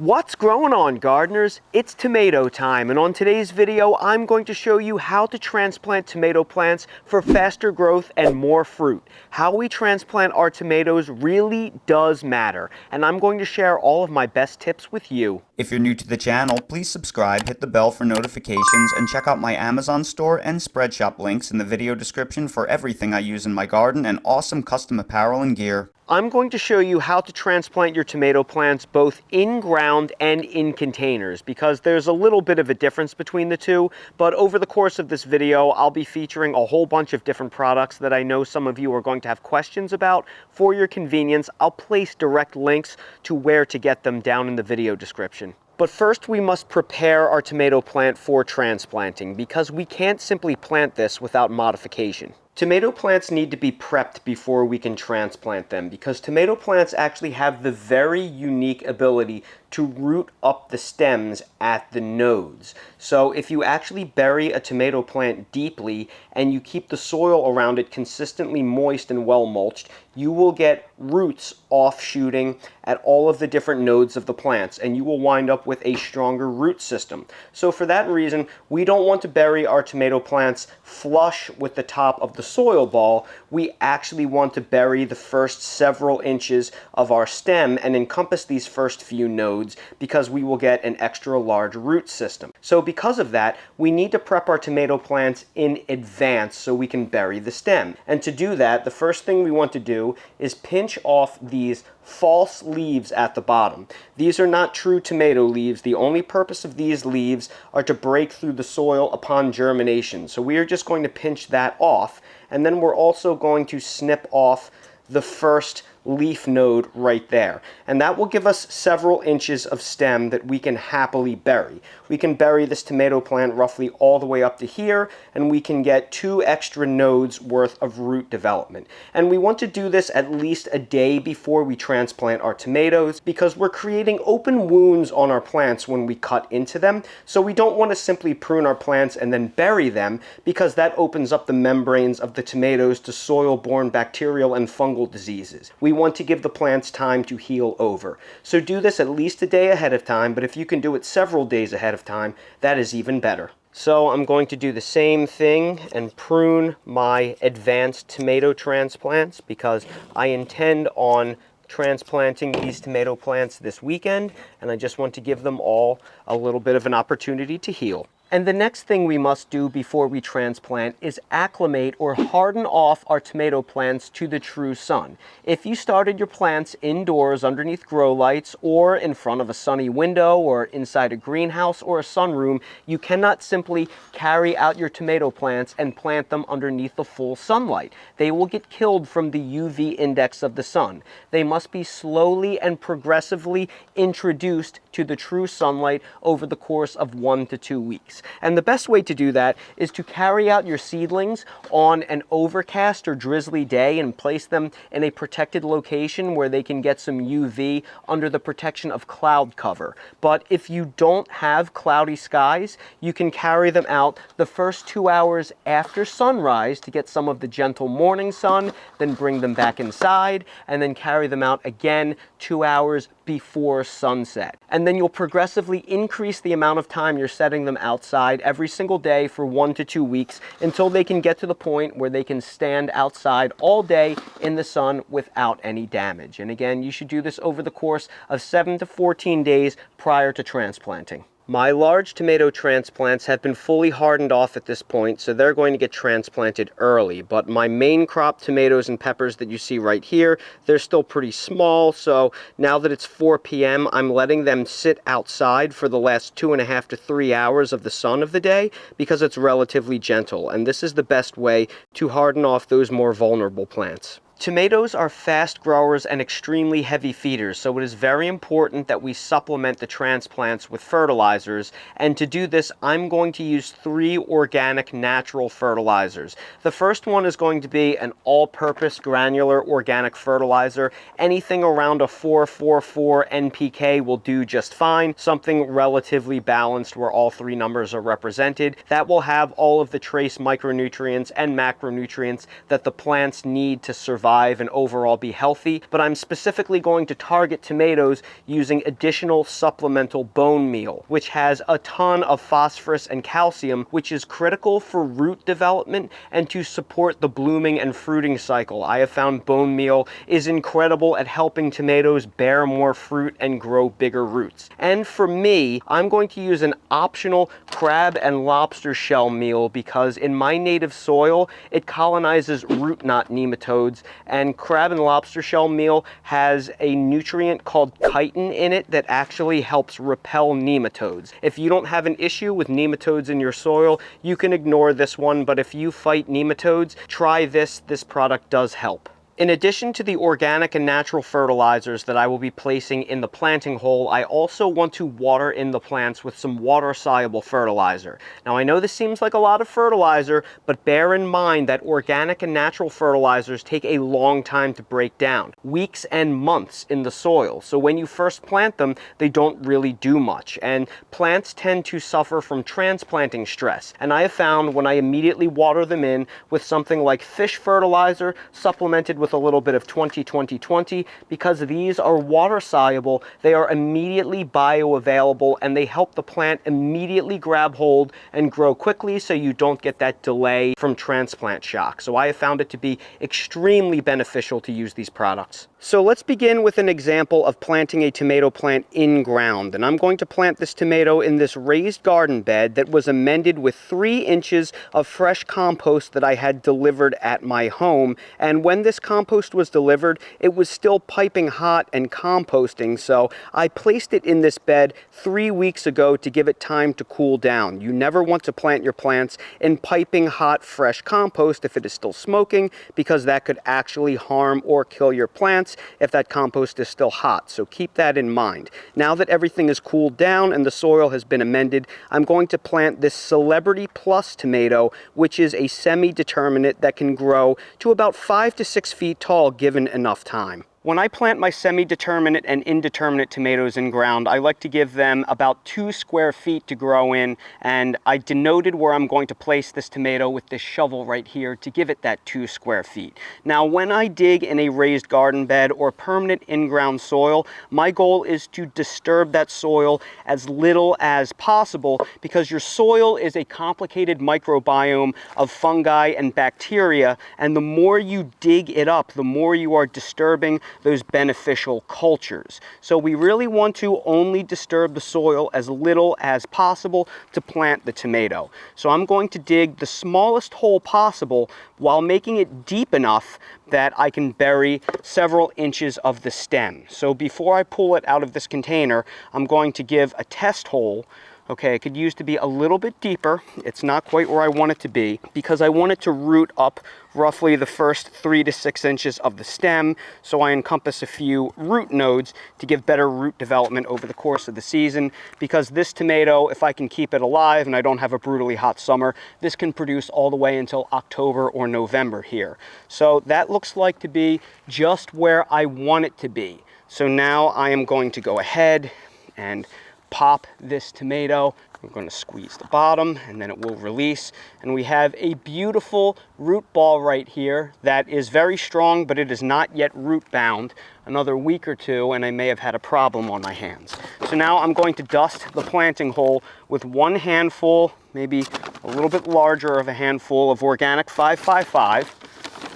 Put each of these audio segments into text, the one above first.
What's growing on, gardeners? It's tomato time, and on today's video I'm going to show you how to transplant tomato plants for faster growth and more fruit. How we transplant our tomatoes really does matter, and I'm going to share all of my best tips with you. If you're new to the channel, please subscribe, hit the bell for notifications, and check out my Amazon store and Spreadshop links in the video description for everything I use in my garden and awesome custom apparel and gear. I'm going to show you how to transplant your tomato plants both in ground and in containers, because there's a little bit of a difference between the two, but over the course of this video I'll be featuring a whole bunch of different products that I know some of you are going to have questions about. For your convenience, I'll place direct links to where to get them down in the video description. But first we must prepare our tomato plant for transplanting, because we can't simply plant this without modification. Tomato plants need to be prepped before we can transplant them, because tomato plants actually have the very unique ability to root up the stems at the nodes. So if you actually bury a tomato plant deeply and you keep the soil around it consistently moist and well mulched, you will get roots offshooting at all of the different nodes of the plants, and you will wind up with a stronger root system. So for that reason, we don't want to bury our tomato plants flush with the top of the soil ball. We actually want to bury the first several inches of our stem and encompass these first few nodes, because we will get an extra large root system. So because of that, we need to prep our tomato plants in advance so we can bury the stem. And to do that, the first thing we want to do is pinch off these false leaves at the bottom. These are not true tomato leaves. The only purpose of these leaves are to break through the soil upon germination. So we are just going to pinch that off, and then we're also going to snip off the first leaf node right there, and that will give us several inches of stem that we can happily bury. We can bury this tomato plant roughly all the way up to here, and we can get 2 extra nodes worth of root development. And we want to do this at least a day before we transplant our tomatoes, because we're creating open wounds on our plants when we cut into them. So we don't want to simply prune our plants and then bury them, because that opens up the membranes of the tomatoes to soil-borne bacterial and fungal diseases. We want to give the plants time to heal over. So do this at least a day ahead of time, but if you can do it several days ahead of time, that is even better. So I'm going to do the same thing and prune my advanced tomato transplants, because I intend on transplanting these tomato plants this weekend, and I just want to give them all a little bit of an opportunity to heal. And the next thing we must do before we transplant is acclimate or harden off our tomato plants to the true sun. If you started your plants indoors underneath grow lights, or in front of a sunny window, or inside a greenhouse or a sunroom, you cannot simply carry out your tomato plants and plant them underneath the full sunlight. They will get killed from the UV index of the sun. They must be slowly and progressively introduced to the true sunlight over the course of 1 to 2 weeks. And the best way to do that is to carry out your seedlings on an overcast or drizzly day and place them in a protected location where they can get some UV under the protection of cloud cover. But if you don't have cloudy skies, you can carry them out the first 2 hours after sunrise to get some of the gentle morning sun, then bring them back inside, and then carry them out again 2 hours before sunset. And then you'll progressively increase the amount of time you're setting them outside every single day for 1 to 2 weeks, until they can get to the point where they can stand outside all day in the sun without any damage. And again, you should do this over the course of 7 to 14 days prior to transplanting. My large tomato transplants have been fully hardened off at this point, so they're going to get transplanted early. But my main crop tomatoes and peppers that you see right here, they're still pretty small, so now that it's 4 p.m., I'm letting them sit outside for the last 2.5 to 3 hours of the sun of the day, because it's relatively gentle, and this is the best way to harden off those more vulnerable plants. Tomatoes are fast growers and extremely heavy feeders, so it is very important that we supplement the transplants with fertilizers, and to do this I'm going to use 3 organic natural fertilizers. The first one is going to be an all-purpose granular organic fertilizer. Anything around a 444 NPK will do just fine, something relatively balanced where all 3 numbers are represented. That will have all of the trace micronutrients and macronutrients that the plants need to survive survive and overall be healthy, but I'm specifically going to target tomatoes using additional supplemental bone meal, which has a ton of phosphorus and calcium, which is critical for root development and to support the blooming and fruiting cycle. I have found bone meal is incredible at helping tomatoes bear more fruit and grow bigger roots. And for me, I'm going to use an optional crab and lobster shell meal because in my native soil, it colonizes root knot nematodes, and crab and lobster shell meal has a nutrient called chitin in it that actually helps repel nematodes. If you don't have an issue with nematodes in your soil, you can ignore this one, but if you fight nematodes, try this. This product does help. In addition to the organic and natural fertilizers that I will be placing in the planting hole, I also want to water in the plants with some water-soluble fertilizer. Now, I know this seems like a lot of fertilizer, but bear in mind that organic and natural fertilizers take a long time to break down, weeks and months in the soil. So when you first plant them, they don't really do much, and plants tend to suffer from transplanting stress. And I have found when I immediately water them in with something like fish fertilizer supplemented with a little bit of 20-20-20, because these are water soluble, they are immediately bioavailable and they help the plant immediately grab hold and grow quickly so you don't get that delay from transplant shock. So I have found it to be extremely beneficial to use these products. So let's begin with an example of planting a tomato plant in ground. And I'm going to plant this tomato in this raised garden bed that was amended with 3 inches of fresh compost that I had delivered at my home. And when this compost was delivered, it was still piping hot and composting. So I placed it in this bed 3 weeks ago to give it time to cool down. You never want to plant your plants in piping hot fresh compost if it is still smoking, because that could actually harm or kill your plants if that compost is still hot. So keep that in mind. Now that everything is cooled down and the soil has been amended, I'm going to plant this Celebrity Plus tomato, which is a semi-determinate that can grow to about 5 to 6 feet tall given enough time. When I plant my semi-determinate and indeterminate tomatoes in ground, I like to give them about 2 square feet to grow in, and I denoted where I'm going to place this tomato with this shovel right here to give it that 2 square feet. Now, when I dig in a raised garden bed or permanent in-ground soil, my goal is to disturb that soil as little as possible, because your soil is a complicated microbiome of fungi and bacteria, and the more you dig it up, the more you are disturbing those beneficial cultures. So we really want to only disturb the soil as little as possible to plant the tomato. So I'm going to dig the smallest hole possible while making it deep enough that I can bury several inches of the stem. So before I pull it out of this container, I'm going to give a test hole. Okay, it could use to be a little bit deeper. It's not quite where I want it to be, because I want it to root up roughly the first 3 to 6 inches of the stem, so I encompass a few root nodes to give better root development over the course of the season. Because this tomato, if I can keep it alive and I don't have a brutally hot summer, this can produce all the way until October or November here. So that looks like to be just where I want it to be. So now I am going to go ahead and pop this tomato. I'm going to squeeze the bottom and then it will release, and we have a beautiful root ball right here that is very strong, but it is not yet root bound. Another week or two and I may have had a problem on my hands. So now I'm going to dust the planting hole with 1 handful, maybe a little bit larger of a handful of organic 555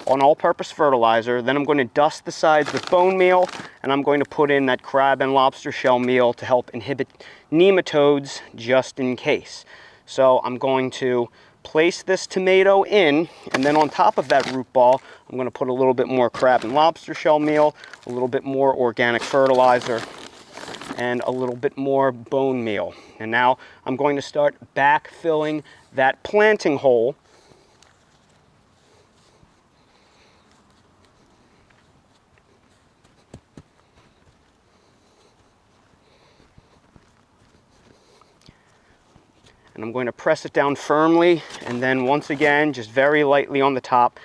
on all-purpose fertilizer. Then I'm going to dust the sides with bone meal, and I'm going to put in that crab and lobster shell meal to help inhibit nematodes just in case. So I'm going to place this tomato in, and then on top of that root ball, I'm going to put a little bit more crab and lobster shell meal, a little bit more organic fertilizer, and a little bit more bone meal. And now I'm going to start backfilling that planting hole. And I'm going to press it down firmly, and then once again, just very lightly on the top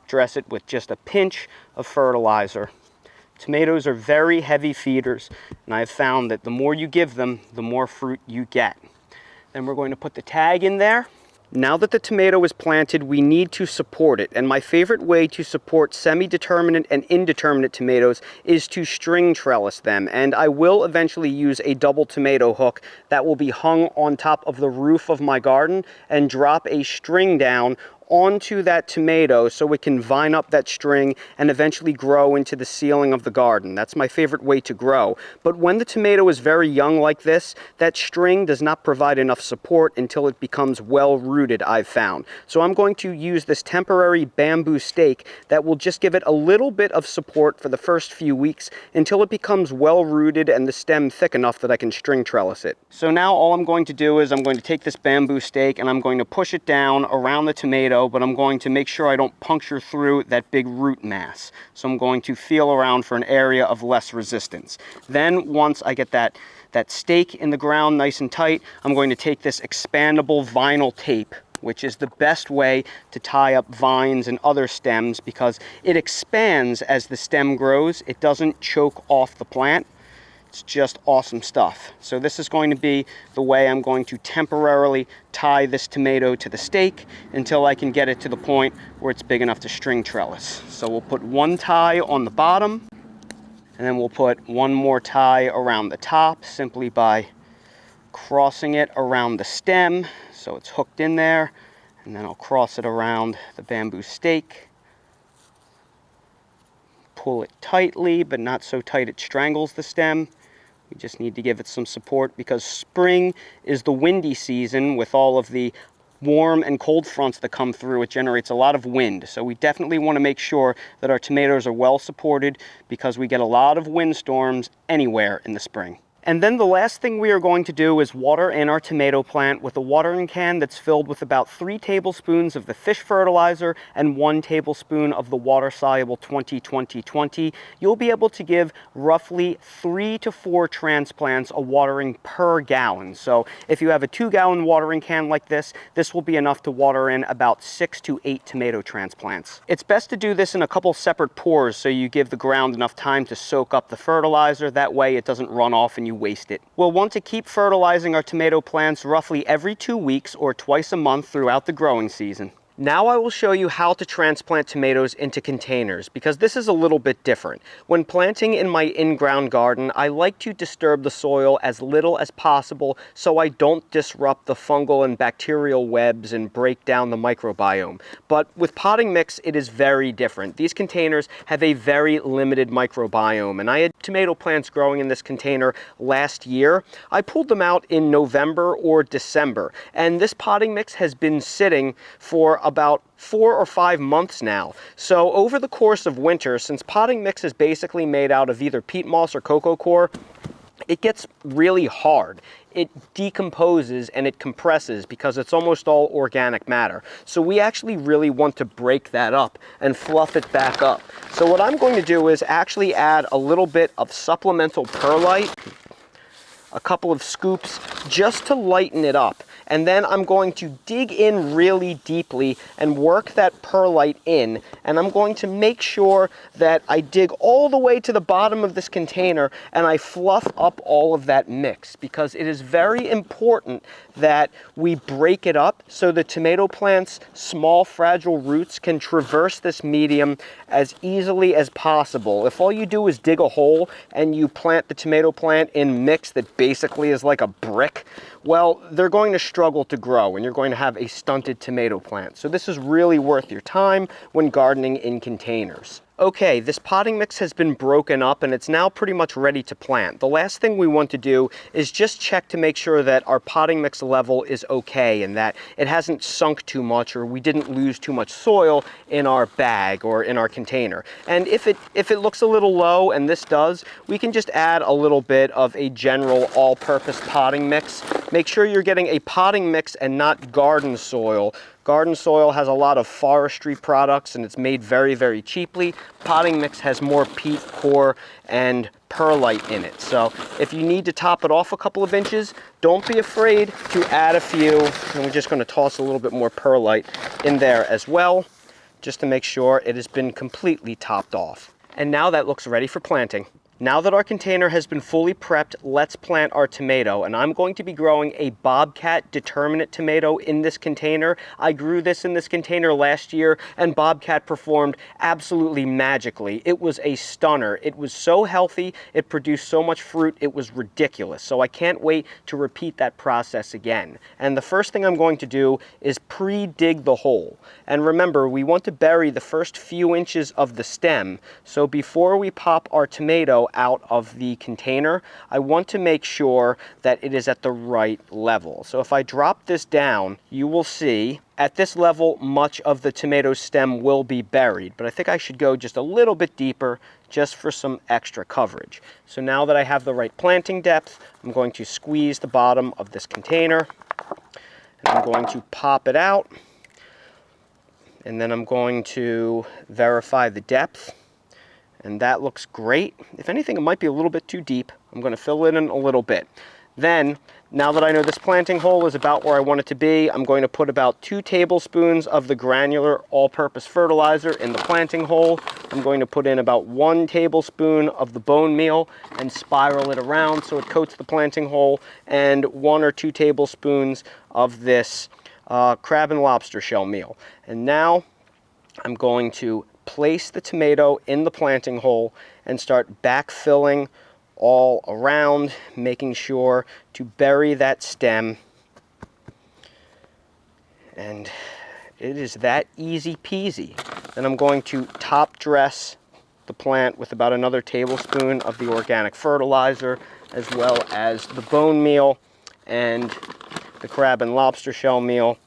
dress it with just a pinch of fertilizer. Tomatoes are very heavy feeders, and I've found that the more you give them, the more fruit you get. Then we're going to put the tag in there, Now that the tomato is planted, we need to support it, and my favorite way to support semi-determinate and indeterminate tomatoes is to string trellis them, and I will eventually use a double tomato hook that will be hung on top of the roof of my garden and drop a string down onto that tomato so it can vine up that string and eventually grow into the ceiling of the garden. That's my favorite way to grow. But when the tomato is very young like this, that string does not provide enough support until it becomes well rooted, I've found. So I'm going to use this temporary bamboo stake that will just give it a little bit of support for the first few weeks until it becomes well rooted and the stem thick enough that I can string trellis it. So now all I'm going to do is I'm going to take this bamboo stake and I'm going to push it down around the tomato, but I'm going to make sure I don't puncture through that big root mass. So I'm going to feel around for an area of less resistance. Then once I get that stake in the ground nice and tight, I'm going to take this expandable vinyl tape, which is the best way to tie up vines and other stems because it expands as the stem grows. It doesn't choke off the plant. It's just awesome stuff. So this is going to be the way I'm going to temporarily tie this tomato to the stake until I can get it to the point where it's big enough to string trellis. So we'll put one tie on the bottom, and then we'll put one more tie around the top simply by crossing it around the stem so it's hooked in there, and then I'll cross it around the bamboo stake. Pull it tightly, but not so tight it strangles the stem. We just need to give it some support because spring is the windy season with all of the warm and cold fronts that come through. It generates a lot of wind. So we definitely want to make sure that our tomatoes are well supported because we get a lot of windstorms anywhere in the spring. And then the last thing we are going to do is water in our tomato plant with a watering can that's filled with about 3 tablespoons of the fish fertilizer and 1 tablespoon of the water-soluble 20-20-20. You'll be able to give roughly 3 to 4 transplants a watering per gallon. So if you have a 2-gallon watering can like this, this will be enough to water in about 6 to 8 tomato transplants. It's best to do this in a couple separate pours so you give the ground enough time to soak up the fertilizer. That way it doesn't run off and you waste it. We'll want to keep fertilizing our tomato plants roughly every 2 weeks or twice a month throughout the growing season. Now I will show you how to transplant tomatoes into containers because this is a little bit different. When planting in my in-ground garden, I like to disturb the soil as little as possible so I don't disrupt the fungal and bacterial webs and break down the microbiome. But with potting mix, it is very different. These containers have a very limited microbiome, and I had tomato plants growing in this container last year. I pulled them out in November or December, and this potting mix has been sitting for about 4 or 5 months now. So over the course of winter, since potting mix is basically made out of either peat moss or coco coir, it gets really hard. It decomposes and it compresses because it's almost all organic matter. So we actually really want to break that up and fluff it back up. So what I'm going to do is actually add a little bit of supplemental perlite, a couple of scoops, just to lighten it up. And then I'm going to dig in really deeply and work that perlite in. And I'm going to make sure that I dig all the way to the bottom of this container and I fluff up all of that mix, because it is very important that we break it up so the tomato plant's small fragile roots can traverse this medium as easily as possible. If all you do is dig a hole and you plant the tomato plant in mix that basically is like a brick, well, they're going to struggle to grow and you're going to have a stunted tomato plant. So this is really worth your time when gardening in containers. Okay, this potting mix has been broken up and it's now pretty much ready to plant. The last thing we want to do is just check to make sure that our potting mix level is okay and that it hasn't sunk too much or we didn't lose too much soil in our bag or in our container. And if it looks a little low, and this does, we can just add a little bit of a general all-purpose potting mix. Make sure you're getting a potting mix and not garden soil. Garden soil has a lot of forestry products and it's made very, very cheaply. Potting mix has more peat, coir, and perlite in it. So if you need to top it off a couple of inches, don't be afraid to add a few. And we're just going to toss a little bit more perlite in there as well, just to make sure it has been completely topped off. And now that looks ready for planting. Now that our container has been fully prepped, let's plant our tomato. And I'm going to be growing a Bobcat determinate tomato in this container. I grew this in this container last year, and Bobcat performed absolutely magically. It was a stunner. It was so healthy, it produced so much fruit, it was ridiculous. So I can't wait to repeat that process again. And the first thing I'm going to do is pre-dig the hole. And remember, we want to bury the first few inches of the stem. So before we pop our tomato out of the container, I want to make sure that it is at the right level. So if I drop this down, you will see at this level much of the tomato stem will be buried, but I think I should go just a little bit deeper just for some extra coverage. So now that I have the right planting depth, I'm going to squeeze the bottom of this container, and I'm going to pop it out, and then I'm going to verify the depth. And that looks great. If anything, it might be a little bit too deep. I'm going to fill it in a little bit. Then, now that I know this planting hole is about where I want it to be, I'm going to put about 2 tablespoons of the granular all-purpose fertilizer in the planting hole. I'm going to put in about 1 tablespoon of the bone meal and spiral it around so it coats the planting hole, and 1 or 2 tablespoons of this crab and lobster shell meal. And now I'm going to place the tomato in the planting hole and start backfilling all around, making sure to bury that stem. And it is that easy peasy. Then I'm going to top dress the plant with about another tablespoon of the organic fertilizer, as well as the bone meal and the crab and lobster shell meal.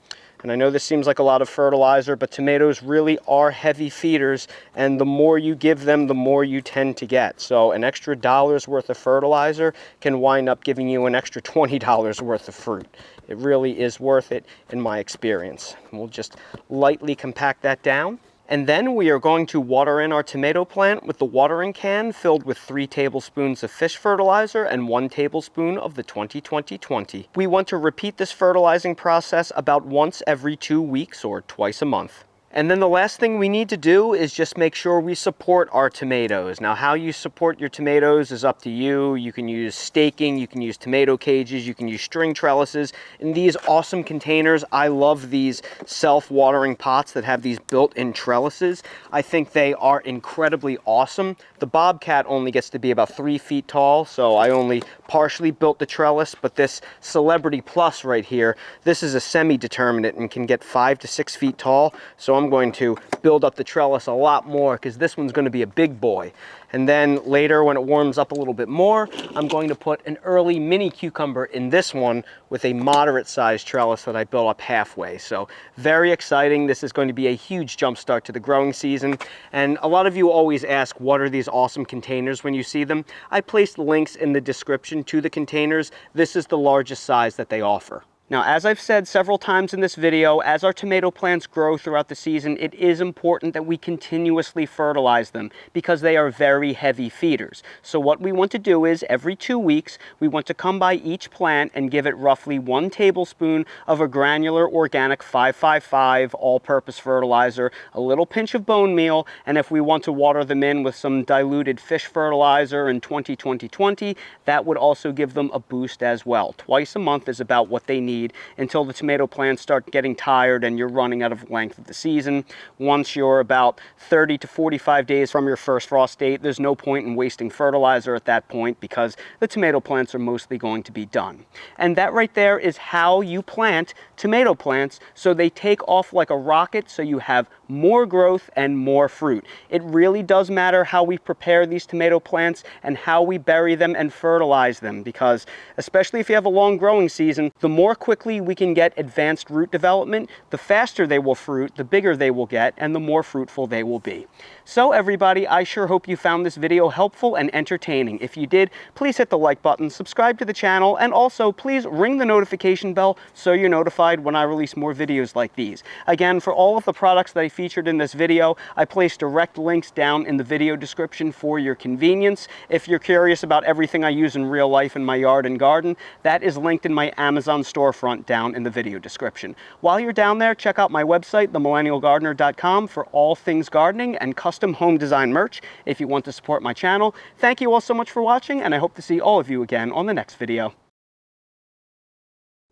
And I know this seems like a lot of fertilizer, but tomatoes really are heavy feeders, and the more you give them, the more you tend to get. So an extra $1 worth of fertilizer can wind up giving you an extra $20 worth of fruit. It really is worth it in my experience. We'll just lightly compact that down. And then we are going to water in our tomato plant with the watering can filled with 3 tablespoons of fish fertilizer and 1 tablespoon of the 20-20-20. We want to repeat this fertilizing process about once every 2 weeks or twice a month. And then the last thing we need to do is just make sure we support our tomatoes. Now, how you support your tomatoes is up to you. You can use staking, you can use tomato cages, you can use string trellises. In these awesome containers, I love these self-watering pots that have these built-in trellises. I think they are incredibly awesome. The Bobcat only gets to be about 3 feet tall, so I only partially built the trellis, but this Celebrity Plus right here, this is a semi-determinate and can get 5 to 6 feet tall. So I'm going to build up the trellis a lot more because this one's going to be a big boy. And then later, when it warms up a little bit more, I'm going to put an early mini cucumber in this one with a moderate sized trellis that I built up halfway. So very exciting. This is going to be a huge jump start to the growing season. And a lot of you always ask, what are these awesome containers when you see them? I placed links in the description to the containers. This is the largest size that they offer. Now, as I've said several times in this video, as our tomato plants grow throughout the season, it is important that we continuously fertilize them because they are very heavy feeders. So what we want to do is every 2 weeks, we want to come by each plant and give it roughly 1 tablespoon of a granular organic 555 all-purpose fertilizer, a little pinch of bone meal, and if we want to water them in with some diluted fish fertilizer and 20-20-20, that would also give them a boost as well. Twice a month is about what they need until the tomato plants start getting tired and you're running out of length of the season. Once you're about 30 to 45 days from your first frost date, there's no point in wasting fertilizer at that point because the tomato plants are mostly going to be done. And that right there is how you plant tomato plants so they take off like a rocket, so you have more growth and more fruit. It really does matter how we prepare these tomato plants and how we bury them and fertilize them, because especially if you have a long growing season, the more quickly we can get advanced root development, the faster they will fruit, the bigger they will get, and the more fruitful they will be. So everybody, I sure hope you found this video helpful and entertaining. If you did, please hit the like button, subscribe to the channel, and also please ring the notification bell so you're notified when I release more videos like these. Again, for all of the products that I featured in this video, I placed direct links down in the video description for your convenience. If you're curious about everything I use in real life in my yard and garden, that is linked in my Amazon storefront down in the video description. While you're down there, check out my website, themillennialgardener.com, for all things gardening and custom custom home design merch if you want to support my channel. Thank you all so much for watching, and I hope to see all of you again on the next video.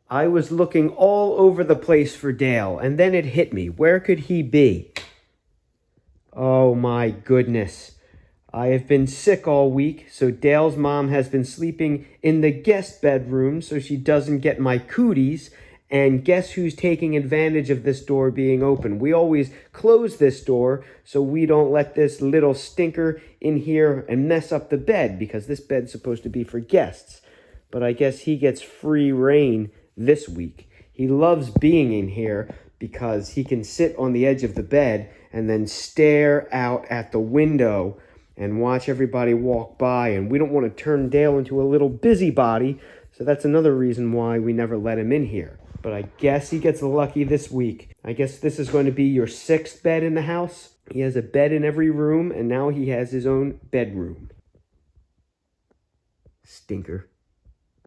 I was looking all over the place for Dale, and then it hit me. Where could he be? Oh my goodness. I have been sick all week, so Dale's mom has been sleeping in the guest bedroom so she doesn't get my cooties. And guess who's taking advantage of this door being open? We always close this door so we don't let this little stinker in here and mess up the bed, because this bed's supposed to be for guests. But I guess he gets free reign this week. He loves being in here because he can sit on the edge of the bed and then stare out at the window and watch everybody walk by. And we don't want to turn Dale into a little busybody, so that's another reason why we never let him in here. But I guess he gets lucky this week. I guess this is going to be your 6th bed in the house. He has a bed in every room, and now he has his own bedroom. Stinker.